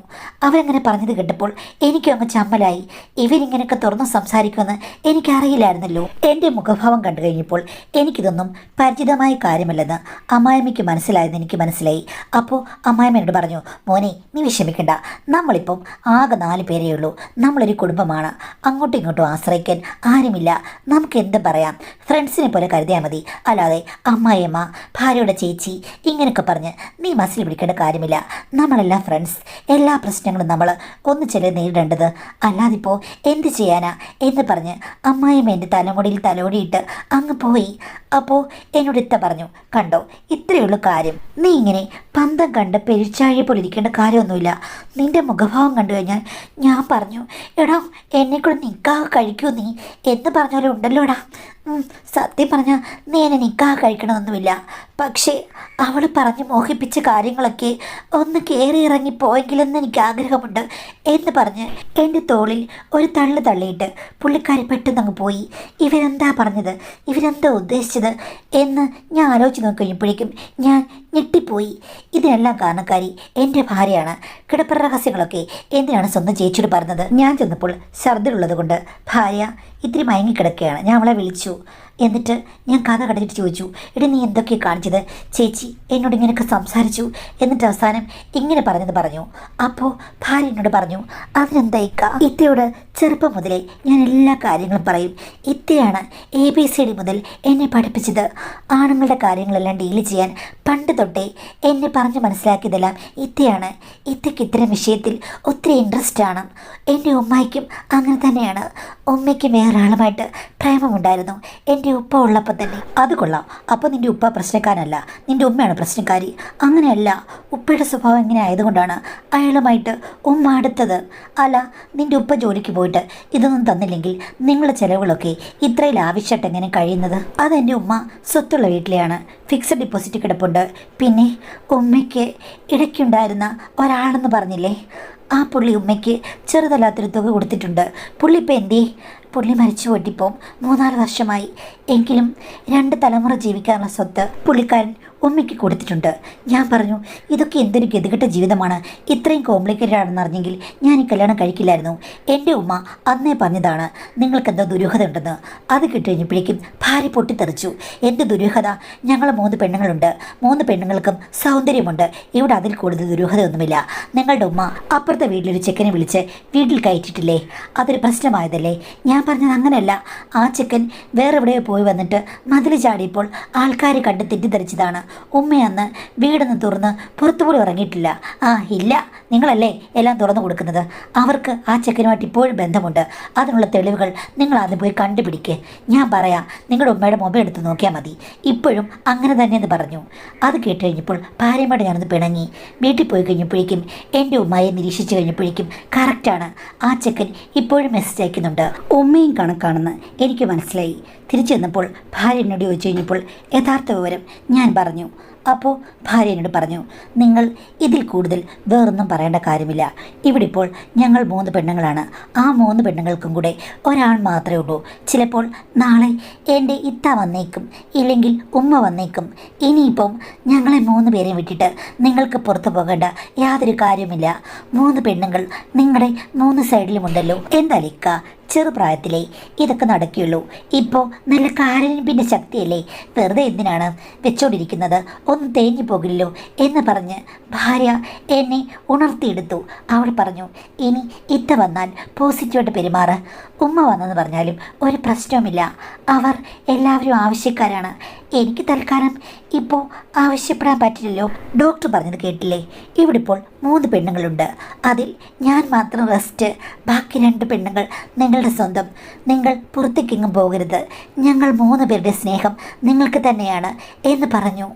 അവരങ്ങനെ പറഞ്ഞത് കേട്ടപ്പോൾ എനിക്കും അങ്ങ് ചമ്മലായി. ഇവരിങ്ങനെയൊക്കെ തുറന്ന് സംസാരിക്കുമെന്ന് എനിക്കറിയില്ലായിരുന്നല്ലോ. എൻ്റെ മുഖഭാവം കണ്ടു കഴിഞ്ഞപ്പോൾ എനിക്കിതൊന്നും പരിചിതമായ കാര്യമല്ലെന്ന് അമ്മായിമ്മയ്ക്ക് മനസ്സിലായെന്ന് എനിക്ക് മനസ്സിലായി. അപ്പോൾ അമ്മായിമ്മയോട് പറഞ്ഞു, മോനെ നീ വിഷമിക്കണ്ട, നമ്മളിപ്പം ആകെ 4 പേരേ ഉള്ളൂ. നമ്മളൊരു കുടുംബമാണ്, അങ്ങോട്ടും ഇങ്ങോട്ടും ആശ്രയിക്കാൻ ആരുമില്ല. നമുക്ക് എന്തും പറയാം, ഫ്രണ്ട്സിനെ പോലെ കരുതിയാൽ മതി. അല്ലാതെ അമ്മായിയമ്മ, ഭാര്യയുടെ ചേച്ചി ഇങ്ങനെയൊക്കെ പറഞ്ഞ് നീ മനസ്സിൽ പിടിക്കേണ്ട കാര്യമില്ല. നമ്മളെല്ലാം ഫ്രണ്ട്സ്. എല്ലാ പ്രശ്നങ്ങളും നമ്മൾ ഒന്നിച്ചല്ലേ നേരിടേണ്ടത്, അല്ലാതിപ്പോൾ എന്ത് ചെയ്യാനാ എന്ന് പറഞ്ഞ് അമ്മായിയമ്മ എൻ്റെ തലമുടിയിൽ തലോടിയിട്ട് അങ്ങ് പോയി. അപ്പോൾ എന്നോട് ഇത്ത പറഞ്ഞു, കണ്ടോ ഇത്രയുള്ളൂ കാര്യം, നീ ഇങ്ങനെ പന്തം കണ്ട് പെരിച്ചാഴി പോലെ ഇരിക്കേണ്ട കാര്യമൊന്നുമില്ല. നിൻ്റെ മുഖഭാവം കണ്ടു കഴിഞ്ഞാൽ ഞാൻ പറഞ്ഞു, എടാ എന്നെക്കൂടെ നിക്കാഹ് കഴിക്കൂ നീ എന്ന് പറഞ്ഞാലും ഉണ്ടല്ലോടാ. സത്യം പറഞ്ഞാൽ നീ എന്നെ നിക്കാഹ് കഴിക്കണമെന്നൊന്നുമില്ല. പക്ഷേ അവൾ പറഞ്ഞ് മോഹിപ്പിച്ച കാര്യങ്ങളൊക്കെ ഒന്ന് കയറി ഇറങ്ങി പോയെങ്കിലെന്ന് എനിക്ക് ആഗ്രഹമുണ്ട് എന്ന് പറഞ്ഞ് എൻ്റെ തോളിൽ ഒരു തള്ളു തള്ളിയിട്ട് പുള്ളിക്കാരി പെട്ടെന്നങ്ങ് പോയി. ഇവരെന്താ പറഞ്ഞത്, ഇവരെന്താ ഉദ്ദേശിച്ചത് എന്ന് ഞാൻ ആലോചിച്ച് നോക്കി കഴിഞ്ഞപ്പോഴേക്കും ഞാൻ ഞെട്ടിപ്പോയി. ഇതിനെല്ലാം കാരണക്കാരി എൻ്റെ ഭാര്യയാണ്. കിടപ്പറ രഹസ്യങ്ങളൊക്കെ എന്തിനാണ് സ്വന്തം ചേച്ചിയോട് പറഞ്ഞത്? ഞാൻ ചെന്നപ്പോൾ ഛർദ്ദിലുള്ളത് കൊണ്ട് ഭാര്യ ഇത്തിരി മയങ്ങിക്കിടക്കുകയാണ്. ഞാൻ അവളെ വിളിച്ചു. എന്നിട്ട് ഞാൻ കഥ കടഞ്ഞിട്ട് ചോദിച്ചു, എടി നീ എന്തൊക്കെയാണ് കാണിച്ചത്? ചേച്ചി എന്നോട് ഇങ്ങനെയൊക്കെ സംസാരിച്ചു, എന്നിട്ട് അവസാനം ഇങ്ങനെ പറഞ്ഞെന്ന് പറഞ്ഞു. അപ്പോൾ ഭാര്യ എന്നോട് പറഞ്ഞു, അതിനെന്താ ഇക്ക, ഇത്തയോട് ചെറുപ്പം മുതലേ ഞാൻ എല്ലാ കാര്യങ്ങളും പറയും. ഇത്തയാണ് ABCD മുതൽ എന്നെ പഠിപ്പിച്ചത്. ആണുങ്ങളുടെ കാര്യങ്ങളെല്ലാം ഡീൽ ചെയ്യാൻ പണ്ട് തൊട്ടേ എന്നെ പറഞ്ഞ് മനസ്സിലാക്കിയതെല്ലാം ഇത്തയാണ്. ഇത്തയ്ക്ക് ഇത്തരം വിഷയത്തിൽ ഒത്തിരി ഇൻട്രസ്റ്റ് ആണ്. എൻ്റെ ഉമ്മയ്ക്കും അങ്ങനെ തന്നെയാണ്. ഉമ്മയ്ക്ക് വേറൊരാളുമായിട്ട് പ്രേമമുണ്ടായിരുന്നു എൻ്റെ ഉപ്പ ഉള്ളപ്പോൾ തന്നെ. അത് കൊള്ളാം. അപ്പോൾ നിൻ്റെ ഉപ്പ പ്രശ്നക്കാരനല്ല, നിൻ്റെ ഉമ്മയാണ് പ്രശ്നക്കാരി. അങ്ങനെയല്ല, ഉപ്പയുടെ സ്വഭാവം ഇങ്ങനെ ആയതുകൊണ്ടാണ് അയാളുമായിട്ട് ഉമ്മ അടുത്തത്. അല്ല, നിൻ്റെ ഉപ്പ ജോലിക്ക് പോയിട്ട് ഇതൊന്നും തന്നില്ലെങ്കിൽ നിങ്ങളുടെ ചിലവുകളൊക്കെ ഇത്രയും ആവശ്യമായിട്ട് എങ്ങനെ കഴിയുന്നത്? അതെൻ്റെ ഉമ്മ സ്വത്തുള്ള വീട്ടിലെയാണ്, ഫിക്സഡ് ഡിപ്പോസിറ്റ് കിടപ്പുണ്ട്. പിന്നെ ഉമ്മയ്ക്ക് ഇടയ്ക്കുണ്ടായിരുന്ന ഒരാളെന്ന് പറഞ്ഞില്ലേ, ആ പുള്ളി ഉമ്മയ്ക്ക് ചെറുതല്ലാത്തൊരു തുക കൊടുത്തിട്ടുണ്ട്. പുള്ളി ഇപ്പം എന്തേ? പുള്ളി മരിച്ചു പോയിട്ടിപ്പോൾ 3-4 വർഷമായി. എങ്കിലും 2 തലമുറ ജീവിക്കാനുള്ള സ്വത്ത് പുള്ളിക്കാരൻ ഉമ്മയ്ക്ക് കൊടുത്തിട്ടുണ്ട്. ഞാൻ പറഞ്ഞു, ഇതൊക്കെ എന്തൊരു ഗതികെട്ട ജീവിതമാണ്, ഇത്രയും കോംപ്ലിക്കേറ്റഡ് ആണെന്ന് അറിഞ്ഞെങ്കിൽ ഞാൻ ഈ കല്യാണം കഴിക്കില്ലായിരുന്നു. എൻ്റെ ഉമ്മ അന്നേ പറഞ്ഞതാണ് നിങ്ങൾക്കെന്തോ ദുരൂഹത ഉണ്ടെന്ന്. അത് കിട്ടുകഴിഞ്ഞപ്പോഴേക്കും ഭാര്യ പൊട്ടിത്തെറിച്ചു. എന്ത് ദുരൂഹത? ഞങ്ങൾ 3 പെണ്ണുങ്ങളുണ്ട്, 3 പെണ്ണുങ്ങൾക്കും സൗന്ദര്യമുണ്ട്. ഇവിടെ അതിൽ കൂടുതൽ ദുരൂഹതയൊന്നുമില്ല. നിങ്ങളുടെ ഉമ്മ അപ്പുറത്തെ വീട്ടിലൊരു ചെക്കനെ വിളിച്ച് വീട്ടിൽ കയറ്റിയിട്ടില്ലേ, അതൊരു പ്രശ്നമായതല്ലേ? ഞാൻ പറഞ്ഞത് അങ്ങനെയല്ല. ആ ചെക്കൻ വേറെ എവിടെയോ പോയി വന്നിട്ട് മതിൽ ചാടിയപ്പോൾ ആൾക്കാർ കണ്ട് തെറ്റിദ്ധരിച്ചതാണ്. ഉമ്മയന്ന് വീടൊന്ന് തുറന്ന് പുറത്തുപോലും ഇറങ്ങിയിട്ടില്ല. ഇല്ല, നിങ്ങളല്ലേ എല്ലാം തുറന്നു കൊടുക്കുന്നത്. അവർക്ക് ആ ചെക്കനുമായിട്ട് ഇപ്പോഴും ബന്ധമുണ്ട്. അതിനുള്ള തെളിവുകൾ നിങ്ങൾ ആദ്യം പോയി കണ്ടുപിടിക്കുക. ഞാൻ പറയാം, നിങ്ങളുടെ ഉമ്മയുടെ മൊബൈൽ എടുത്ത് നോക്കിയാൽ മതി. ഇപ്പോഴും അങ്ങനെ തന്നെയെന്ന് പറഞ്ഞു. അത് കേട്ട് കഴിഞ്ഞപ്പോൾ ഭാര്യമായിട്ട് ഞാനൊന്ന് പിണങ്ങി. വീട്ടിൽ പോയി കഴിഞ്ഞപ്പോഴേക്കും എൻ്റെ ഉമ്മയെ നിരീക്ഷിച്ച് കഴിഞ്ഞപ്പോഴേക്കും കറക്റ്റാണ്, ആ ചെക്കൻ ഇപ്പോഴും മെസ്സേജ് അയക്കുന്നുണ്ട്. ഉമ്മയും കണക്കാണെന്ന് എനിക്ക് മനസ്സിലായി. തിരിച്ചു വന്നപ്പോൾ ഭാര്യ എന്നോട് ചോദിച്ചു കഴിഞ്ഞപ്പോൾ യഥാർത്ഥ വിവരം ഞാൻ പറഞ്ഞു. അപ്പോൾ ഭാര്യ എന്നോട് പറഞ്ഞു, നിങ്ങൾ ഇതിൽ കൂടുതൽ വേറൊന്നും പറയേണ്ട കാര്യമില്ല. ഇവിടെ ഇപ്പോൾ ഞങ്ങൾ 3 പെണ്ണുങ്ങളാണ്. ആ 3 പെണ്ണുങ്ങൾക്കും കൂടെ ഒരാൾ മാത്രമേ ഉള്ളൂ. ചിലപ്പോൾ നാളെ എൻ്റെ ഇത്ത വന്നേക്കും, ഇല്ലെങ്കിൽ ഉമ്മ വന്നേക്കും. ഇനിയിപ്പം ഞങ്ങളെ 3 പേരെയും വിട്ടിട്ട് നിങ്ങൾക്ക് പുറത്തു പോകേണ്ട യാതൊരു കാര്യമില്ല. 3 പെണ്ണുങ്ങൾ നിങ്ങളുടെ 3 സൈഡിലുമുണ്ടല്ലോ. എന്താ ലിക്ക, ചെറുപ്രായത്തിലേ ഇതൊക്കെ നടക്കുകയുള്ളൂ. ഇപ്പോൾ നല്ല കാലിന് പിന്നെ ശക്തിയല്ലേ, വെറുതെ എന്തിനാണ് വെച്ചോണ്ടിരിക്കുന്നത്, ഒന്നും തേഞ്ഞു പോകില്ലല്ലോ എന്ന് പറഞ്ഞ് ഭാര്യ എന്നെ ഉണർത്തിയെടുത്തു. അവൾ പറഞ്ഞു, ഇനി ഇത്ത വന്നാൽ പോസിറ്റീവായിട്ട് പെരുമാറ്. ഉമ്മ വന്നെന്ന് പറഞ്ഞാലും ഒരു പ്രശ്നവുമില്ല, അവർ എല്ലാവരും ആവശ്യക്കാരാണ്. എനിക്ക് തൽക്കാലം ഇപ്പോൾ ആവശ്യപ്പെടാൻ പറ്റില്ലല്ലോ. ഡോക്ടർ പറഞ്ഞത് കേട്ടില്ലേ, ഇവിടെ ഇപ്പോൾ 3 പെണ്ണുങ്ങളുണ്ട്, അതിൽ ഞാൻ മാത്രം റെസ്റ്റ്, ബാക്കി 2 പെണ്ണുങ്ങൾ നിങ്ങളുടെ സ്വന്തം. നിങ്ങൾ പുറത്തേക്കെങ്ങും പോകരുത്. ഞങ്ങൾ 3 പേരുടെ സ്നേഹം നിങ്ങൾക്ക് തന്നെയാണ് എന്ന് പറഞ്ഞു.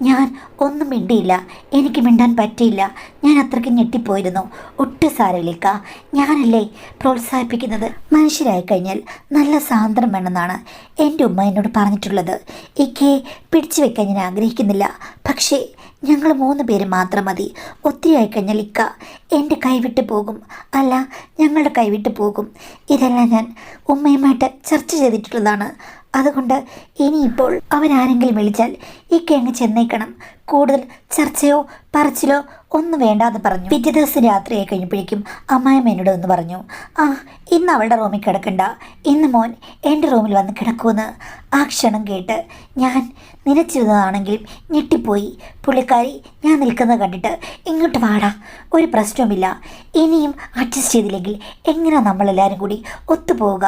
ഞാൻ ഒന്നും മിണ്ടിയില്ല, എനിക്ക് മിണ്ടാൻ പറ്റിയില്ല. ഞാൻ അത്രയ്ക്ക് ഞെട്ടിപ്പോയിരുന്നു. ഒട്ടും സാരമില്ലേക്ക, ഞാനല്ലേ പ്രോത്സാഹിപ്പിക്കുന്നത്. മനുഷ്യരായി കഴിഞ്ഞാൽ നല്ല സാന്ദ്രം വേണമെന്നാണ് എൻ്റെ ഉമ്മ എന്നോട് പറഞ്ഞിട്ടുള്ളത്. ഇക്കയെ പിടിച്ചു വെക്കാൻ ഞാൻ ആഗ്രഹിക്കുന്നില്ല, പക്ഷേ ഞങ്ങൾ 3 പേര് മാത്രം മതി. ഒത്തിരി ആയിക്കഴിഞ്ഞാൽ ഇക്ക എൻ്റെ കൈവിട്ട് പോകും, അല്ല ഞങ്ങളുടെ കൈവിട്ട് പോകും. ഇതെല്ലാം ഞാൻ ഉമ്മയുമായിട്ട് ചർച്ച ചെയ്തിട്ടുള്ളതാണ്. അതുകൊണ്ട് ഇനിയിപ്പോൾ അവരാരെങ്കിലും വിളിച്ചാൽ ഇക്ക അങ്ങ് ചെന്നേക്കണം. കൂടുതൽ ചർച്ചയോ പറച്ചിലോ ഒന്നും വേണ്ടാന്ന് പറഞ്ഞു. പിറ്റേ ദിവസം രാത്രിയായി കഴിഞ്ഞപ്പോഴേക്കും അമ്മായിമ്മ എന്നോട് ഒന്ന് പറഞ്ഞു, ഇന്ന് അവളുടെ റൂമിൽ കിടക്കണ്ട, ഇന്ന് മോൻ എൻ്റെ റൂമിൽ വന്ന് കിടക്കുമെന്ന്. ആ ക്ഷണം കേട്ട് ഞാൻ നിലച്ചിരുന്നതാണെങ്കിലും ഞെട്ടിപ്പോയി. പുള്ളിക്കാരി ഞാൻ നിൽക്കുന്നത് കണ്ടിട്ട്, ഇങ്ങോട്ട് വാടാ, ഒരു പ്രശ്നവുമില്ല, ഇനിയും അഡ്ജസ്റ്റ് ചെയ്തില്ലെങ്കിൽ എങ്ങനെയാ നമ്മളെല്ലാവരും കൂടി ഒത്തുപോവുക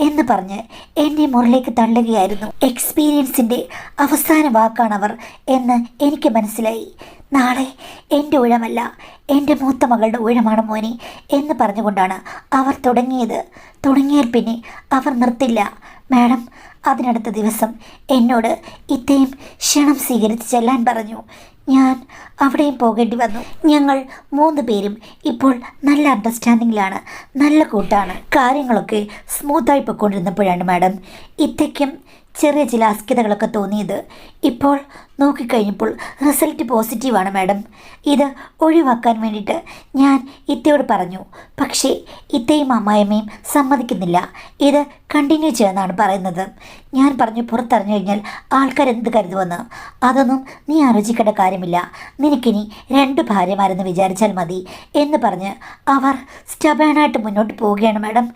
എന്ന് പറഞ്ഞ് എന്നെ മുറിലേക്ക് തള്ളുകയായിരുന്നു. എക്സ്പീരിയൻസിൻ്റെ അവസാന വാക്കാണവർ എന്ന് എനിക്ക് മനസ്സിലായി. നാളെ എൻ്റെ ഊഴമല്ല, എൻ്റെ മൂത്ത മകളുടെ ഊഴമാണ് മോനെ എന്ന് പറഞ്ഞുകൊണ്ടാണ് അവർ തുടങ്ങിയാൽ പിന്നെ അവർ നിർത്തില്ല. മാഡം അതിനടുത്ത ദിവസം എന്നോട് ഇത്തയും ക്ഷണം സ്വീകരിച്ച് ചെല്ലാൻ പറഞ്ഞു. ഞാൻ അവിടെയും പോകേണ്ടി വന്നു. ഞങ്ങൾ 3 പേരും ഇപ്പോൾ നല്ല അണ്ടർസ്റ്റാൻഡിങ്ങിലാണ്, നല്ല കൂട്ടാണ്. കാര്യങ്ങളൊക്കെ സ്മൂത്തായി പോയിക്കൊണ്ടിരുന്നപ്പോഴാണ് മാഡം ഇത്തയ്ക്കും ചെറിയ ചില അസ്കിതകളൊക്കെ തോന്നിയത്. ഇപ്പോൾ നോക്കിക്കഴിഞ്ഞപ്പോൾ റിസൾട്ട് പോസിറ്റീവാണ് മാഡം. ഇത് ഒഴിവാക്കാൻ വേണ്ടിയിട്ട് ഞാൻ ഇത്തയോട് പറഞ്ഞു, പക്ഷേ ഇത്തയും അമ്മായിമ്മയും സമ്മതിക്കുന്നില്ല. ഇത് കണ്ടിന്യൂ ചെയ്യുമെന്നാണ് പറയുന്നത്. ഞാൻ പറഞ്ഞു, പുറത്തറിഞ്ഞു കഴിഞ്ഞാൽ ആൾക്കാരെന്ത് കരുതുമെന്ന്. അതൊന്നും നീ ആലോചിക്കേണ്ട കാര്യമില്ല, നിനക്കിനി 2 ഭാര്യമാരെന്ന് വിചാരിച്ചാൽ മതി എന്ന് പറഞ്ഞ് അവർ സ്റ്റബേണായിട്ട് മുന്നോട്ട് പോവുകയാണ് മാഡം.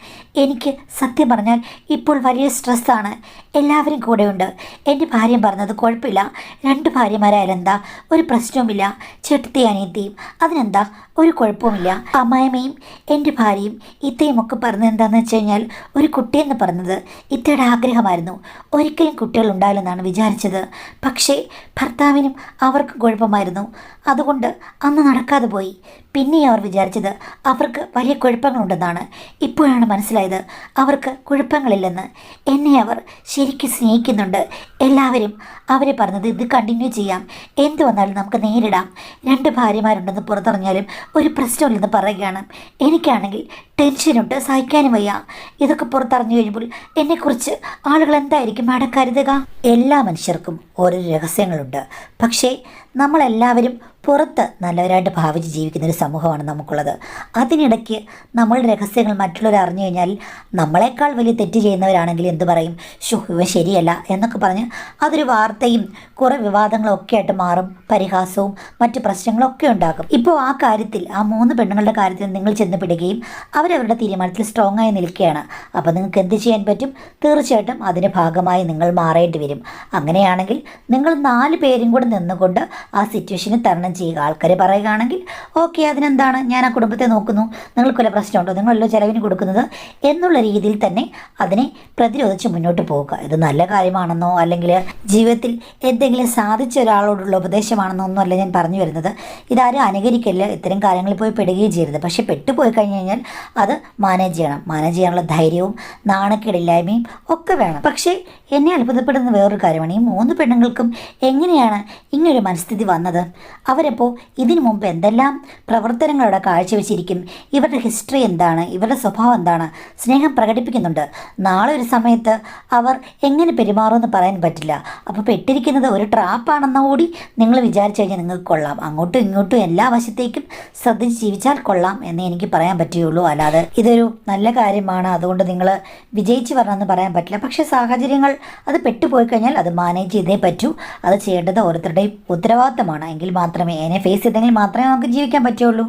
എനിക്ക് സത്യം പറഞ്ഞാൽ ഇപ്പോൾ വലിയ സ്ട്രെസ്സാണ്. എല്ലാവരും എല്ലാവരും കൂടെയുണ്ട്. എൻ്റെ ഭാര്യയും പറഞ്ഞത് കുഴപ്പമില്ല, 2 ഭാര്യമാരായാലും എന്താ, ഒരു പ്രശ്നവുമില്ല, ചേട്ടത്തി അനിയത്തിയും, അതിനെന്താ, ഒരു കുഴപ്പവുമില്ല. അമ്മായിമ്മയും എൻ്റെ ഭാര്യയും ഇത്തയും ഒക്കെ പറഞ്ഞത് എന്താണെന്ന് വെച്ച് കഴിഞ്ഞാൽ, ഒരു കുട്ടിയെന്ന് പറഞ്ഞത് ഇത്തയുടെ ആഗ്രഹമായിരുന്നു. ഒരിക്കലും കുട്ടികൾ ഉണ്ടാവില്ലെന്നാണ് വിചാരിച്ചത്. പക്ഷേ ഭർത്താവിനും അവർക്കും കുഴപ്പമായിരുന്നു. അതുകൊണ്ട് അന്ന് നടക്കാതെ പോയി. പിന്നെ അവർ വിചാരിച്ചത് അവർക്ക് വലിയ കുഴപ്പങ്ങളുണ്ടെന്നാണ്. ഇപ്പോഴാണ് മനസ്സിലായത് അവർക്ക് കുഴപ്പങ്ങളില്ലെന്ന്. എന്നെ അവർ ശരിക്കും സ്നേഹിക്കുന്നുണ്ട്. എല്ലാവരും അവരെ പറഞ്ഞത് ഇത് കണ്ടിന്യൂ ചെയ്യാം, എന്ത് വന്നാലും നമുക്ക് നേരിടാം, 2 ഭാര്യമാരുണ്ടെന്ന് പുറത്തറിഞ്ഞാലും ഒരു പ്രശ്നമില്ലെന്ന് പറയുകയാണ്. എനിക്കാണെങ്കിൽ ടെൻഷനുണ്ട്, സഹിക്കാനും വയ്യ. ഇതൊക്കെ പുറത്തറിഞ്ഞു കഴിയുമ്പോൾ എന്നെക്കുറിച്ച് ആളുകൾ എന്തായിരിക്കും മാഡം കരുതുക? എല്ലാ മനുഷ്യർക്കും ഓരോ രഹസ്യങ്ങളുണ്ട്. പക്ഷേ നമ്മളെല്ലാവരും പുറത്ത് നല്ലവരായിട്ട് ഭാവിച്ച് ജീവിക്കുന്നൊരു സമൂഹമാണ് നമുക്കുള്ളത്. അതിനിടയ്ക്ക് നമ്മളുടെ രഹസ്യങ്ങൾ മറ്റുള്ളവർ അറിഞ്ഞു കഴിഞ്ഞാൽ നമ്മളെക്കാൾ വലിയ തെറ്റ് ചെയ്യുന്നവരാണെങ്കിൽ എന്ത് പറയും, ഇവൻ ശരിയല്ല എന്നൊക്കെ പറഞ്ഞ് അതൊരു വാർത്തയും കുറേ വിവാദങ്ങളും ഒക്കെ ആയിട്ട് മാറും. പരിഹാസവും മറ്റു പ്രശ്നങ്ങളൊക്കെ ഉണ്ടാകും. ഇപ്പോൾ ആ കാര്യത്തിൽ, ആ 3 പെണ്ണുങ്ങളുടെ കാര്യത്തിൽ നിങ്ങൾ ചെന്ന് പിടുകയും അവരവരുടെ തീരുമാനത്തിൽ സ്ട്രോങ് ആയി നിൽക്കുകയാണ്. അപ്പോൾ നിങ്ങൾക്ക് എന്ത് ചെയ്യാൻ പറ്റും? തീർച്ചയായിട്ടും അതിൻ്റെ ഭാഗമായി നിങ്ങൾ മാറേണ്ടി വരും. അങ്ങനെയാണെങ്കിൽ നിങ്ങൾ 4 പേരും കൂടെ നിന്നുകൊണ്ട് ആ സിറ്റുവേഷനെ തരണം ചെയ്യുക. ആൾക്കാർ പറയുകയാണെങ്കിൽ ഓക്കെ, അതിനെന്താണ്, ഞാൻ ആ കുടുംബത്തെ നോക്കുന്നു, നിങ്ങൾക്കുള്ള പ്രശ്നമുണ്ടോ, നിങ്ങളല്ലോ ചിലവിന് കൊടുക്കുന്നത് എന്നുള്ള രീതിയിൽ തന്നെ അതിനെ പ്രതിരോധിച്ച് മുന്നോട്ട് പോകുക. ഇത് നല്ല കാര്യമാണെന്നോ അല്ലെങ്കിൽ ജീവിതത്തിൽ എന്തെങ്കിലും സാധിച്ച ഒരാളോടുള്ള ഉപദേശമാണെന്നോ ഒന്നും അല്ല ഞാൻ പറഞ്ഞു വരുന്നത്. ഇതാരും അനുകരിക്കില്ല, ഇത്തരം കാര്യങ്ങളിൽ പോയി പെടുകയും ചെയ്യരുത്. പക്ഷേ പെട്ടുപോയി കഴിഞ്ഞ് കഴിഞ്ഞാൽ അത് മാനേജ് ചെയ്യണം. മാനേജ് ചെയ്യാനുള്ള ധൈര്യവും നാണക്കേടില്ലായ്മയും ഒക്കെ വേണം. പക്ഷേ എന്നെ അത്ഭുതപ്പെടുന്ന വേറൊരു കാര്യമാണ്, ഈ 3 പെണ്ണുങ്ങൾക്കും എങ്ങനെയാണ് ഇങ്ങനൊരു മനസ്ഥിതി വന്നത്? അവരപ്പോൾ ഇതിനു മുമ്പ് എന്തെല്ലാം പ്രവർത്തനങ്ങളവിടെ കാഴ്ചവെച്ചിരിക്കും? ഇവരുടെ ഹിസ്റ്ററി എന്താണ്? ഇവരുടെ സ്വഭാവം എന്താണ്? സ്നേഹം പ്രകടിപ്പിക്കുന്നുണ്ട്. നാളെ ഒരു സമയത്ത് അവർ എങ്ങനെ പെരുമാറുമെന്ന് പറയാൻ പറ്റില്ല. അപ്പോൾ പെട്ടിരിക്കുന്നത് ഒരു ട്രാപ്പാണെന്ന കൂടി നിങ്ങൾ വിചാരിച്ചു കഴിഞ്ഞാൽ നിങ്ങൾക്ക് കൊള്ളാം. അങ്ങോട്ടും ഇങ്ങോട്ടും എല്ലാ വശത്തേക്കും ശ്രദ്ധിച്ച് ജീവിച്ചാൽ കൊള്ളാം എന്നേ എനിക്ക് പറയാൻ പറ്റുകയുള്ളൂ. അല്ലാതെ ഇതൊരു നല്ല കാര്യമാണ്, അതുകൊണ്ട് നിങ്ങൾ വിജയിച്ച് വരണമെന്ന് പറയാൻ പറ്റില്ല. പക്ഷേ സാഹചര്യങ്ങൾ അത് പെട്ടുപോയി കഴിഞ്ഞാൽ അത് മാനേജ് ചെയ്തേ പറ്റൂ. അത് ചെയ്യേണ്ടത് ഓരോരുത്തരുടെയും ഉത്തരവാദിത്തമാണ്. എങ്കിൽ മാത്രമേ, അതിനെ ഫേസ് ചെയ്തെങ്കിൽ മാത്രമേ നമുക്ക് ജീവിക്കാൻ പറ്റുള്ളൂ.